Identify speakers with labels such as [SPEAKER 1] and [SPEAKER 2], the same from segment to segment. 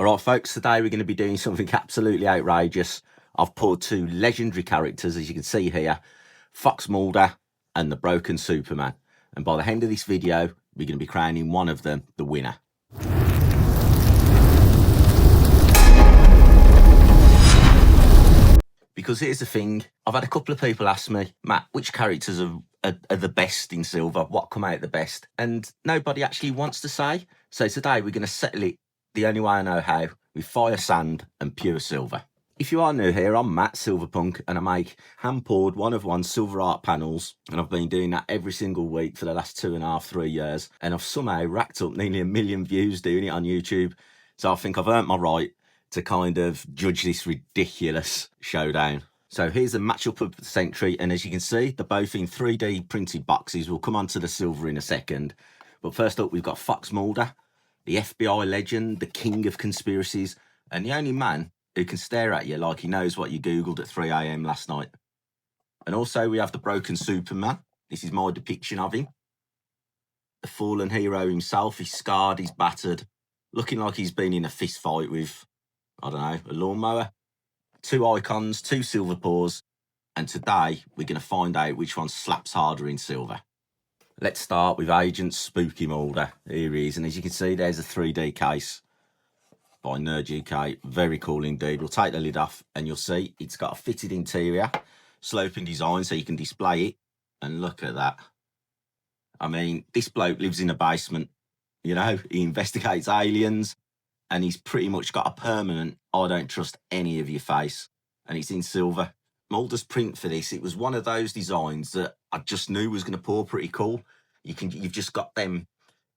[SPEAKER 1] All right, folks, today we're going to be doing something absolutely outrageous. I've pulled two legendary characters, as you can see here, Fox Mulder and the Broken Superman. And by the end of this video, we're going to be crowning one of them the winner. Because here's the thing, I've had a couple of people ask me, Matt, which characters are the best in Silver? What come out the best? And nobody actually wants to say. So today we're going to settle it the only way I know how, with fire sand and pure silver. If you are new here, I'm Matt Silverpunk, and I make hand-poured one-of-one silver art panels, and I've been doing that every single week for the last 2.5, 3 years, and I've somehow racked up nearly 1 million views doing it on YouTube, so I think I've earned my right to kind of judge this ridiculous showdown. So here's the matchup of the century, and as you can see, they're both in 3D printed boxes. We'll come on to the silver in a second, but first up, we've got Fox Mulder, the FBI legend, the king of conspiracies, and the only man who can stare at you like he knows what you Googled at 3 AM last night. And also we have the Broken Superman. This is my depiction of him. The fallen hero himself. He's scarred, he's battered, looking like he's been in a fist fight with, I don't know, a lawnmower. Two icons, two silver paws, and today we're going to find out which one slaps harder in silver. Let's start with Agent Spooky Mulder. Here he is, and as you can see, there's a 3D case by Nerd UK. Very cool indeed. We'll take the lid off, and you'll see it's got a fitted interior, sloping design, so you can display it. And look at that. I mean, this bloke lives in a basement. You know, he investigates aliens, and he's pretty much got a permanent "I don't trust any of your" face, and it's in silver. Mulder's print for this, it was one of those designs that I just knew was going to pour pretty cool. You've just got them,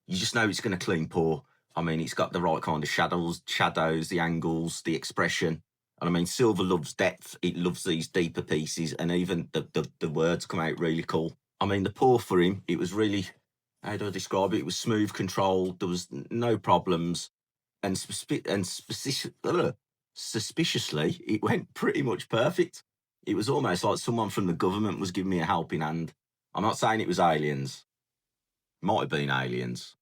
[SPEAKER 1] you just know it's going to clean pour. I mean, it's got the right kind of shadows, the angles, the expression. And I mean, silver loves depth. It loves these deeper pieces, and even the words come out really cool. I mean, the pour for him, it was really, how do I describe it? It was smooth, controlled. There was no problems. And suspiciously, it went pretty much perfect. It was almost like someone from the government was giving me a helping hand. I'm not saying it was aliens. Might have been aliens.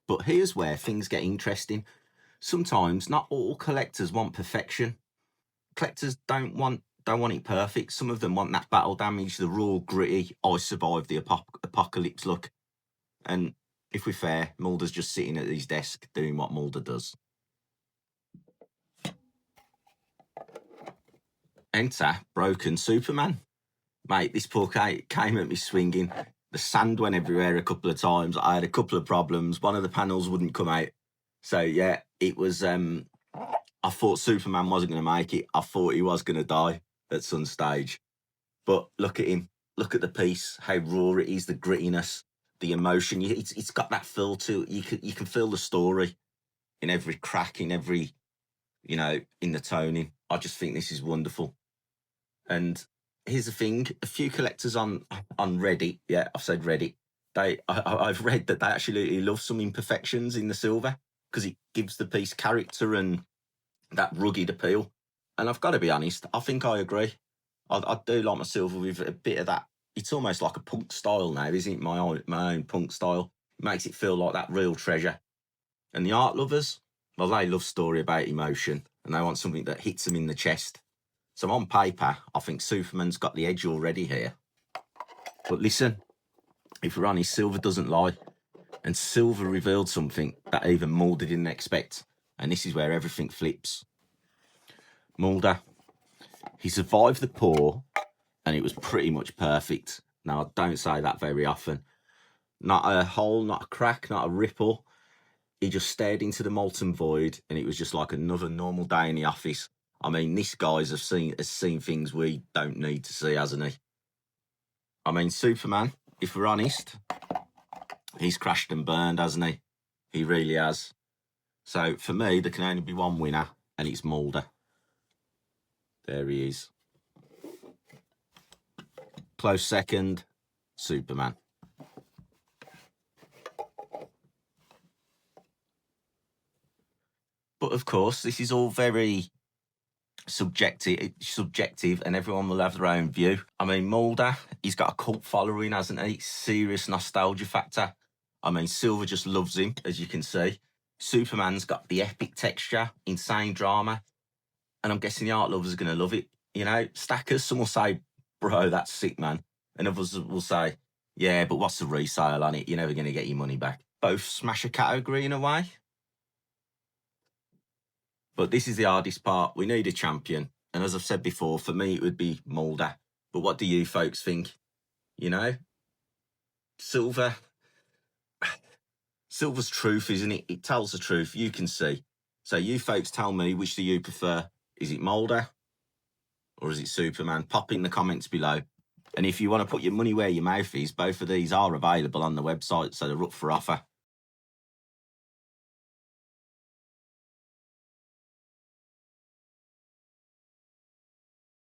[SPEAKER 1] But here's where things get interesting. Sometimes not all collectors want perfection. Collectors don't want it perfect. Some of them want that battle damage, the raw, gritty, I survived the apocalypse look. And if we're fair, Mulder's just sitting at his desk doing what Mulder does. Enter Broken Superman. Mate, this poor came at me swinging. The sand went everywhere a couple of times. I had a couple of problems. One of the panels wouldn't come out. So, yeah, it was... I thought Superman wasn't going to make it. I thought he was going to die at some stage. But look at him. Look at the piece, how raw it is, the grittiness, the emotion. It's got that feel to it. You can feel the story in every crack, in every, in the toning. I just think this is wonderful. And here's the thing, a few collectors on Reddit, yeah, I've said Reddit, I've read that they actually love some imperfections in the silver because it gives the piece character and that rugged appeal. And I've got to be honest, I think I agree. I do like my silver with a bit of that. It's almost like a punk style now, isn't it? My own punk style. It makes it feel like that real treasure. And the art lovers, well, they love story about emotion, and they want something that hits them in the chest. So on paper, I think Superman's got the edge already here. But listen, if we're honest, silver doesn't lie. And silver revealed something that even Mulder didn't expect. And this is where everything flips. Mulder, he survived the pour, and it was pretty much perfect. Now, I don't say that very often. Not a hole, not a crack, not a ripple. He just stared into the molten void, and it was just like another normal day in the office. I mean, this guy's has seen things we don't need to see, hasn't he? I mean, Superman, if we're honest, he's crashed and burned, hasn't he? He really has. So, for me, there can only be one winner, and it's Mulder. There he is. Close second, Superman. But, of course, this is all very subjective, and everyone will have their own view. I mean, Mulder, he's got a cult following, hasn't he? Serious nostalgia factor. I mean, Silver just loves him, as you can see. Superman's got the epic texture, insane drama, and I'm guessing the art lovers are going to love it. You know, stackers, some will say, bro, that's sick, man. And others will say, yeah, but what's the resale on it? You're never going to get your money back. Both smash a category in a way. But this is the hardest part. We need a champion. And as I've said before, for me, it would be Mulder. But what do you folks think? You know? Silver's truth, isn't it? It tells the truth. You can see. So you folks tell me, which do you prefer? Is it Mulder or is it Superman? Pop in the comments below. And if you want to put your money where your mouth is, both of these are available on the website, so they're up for offer.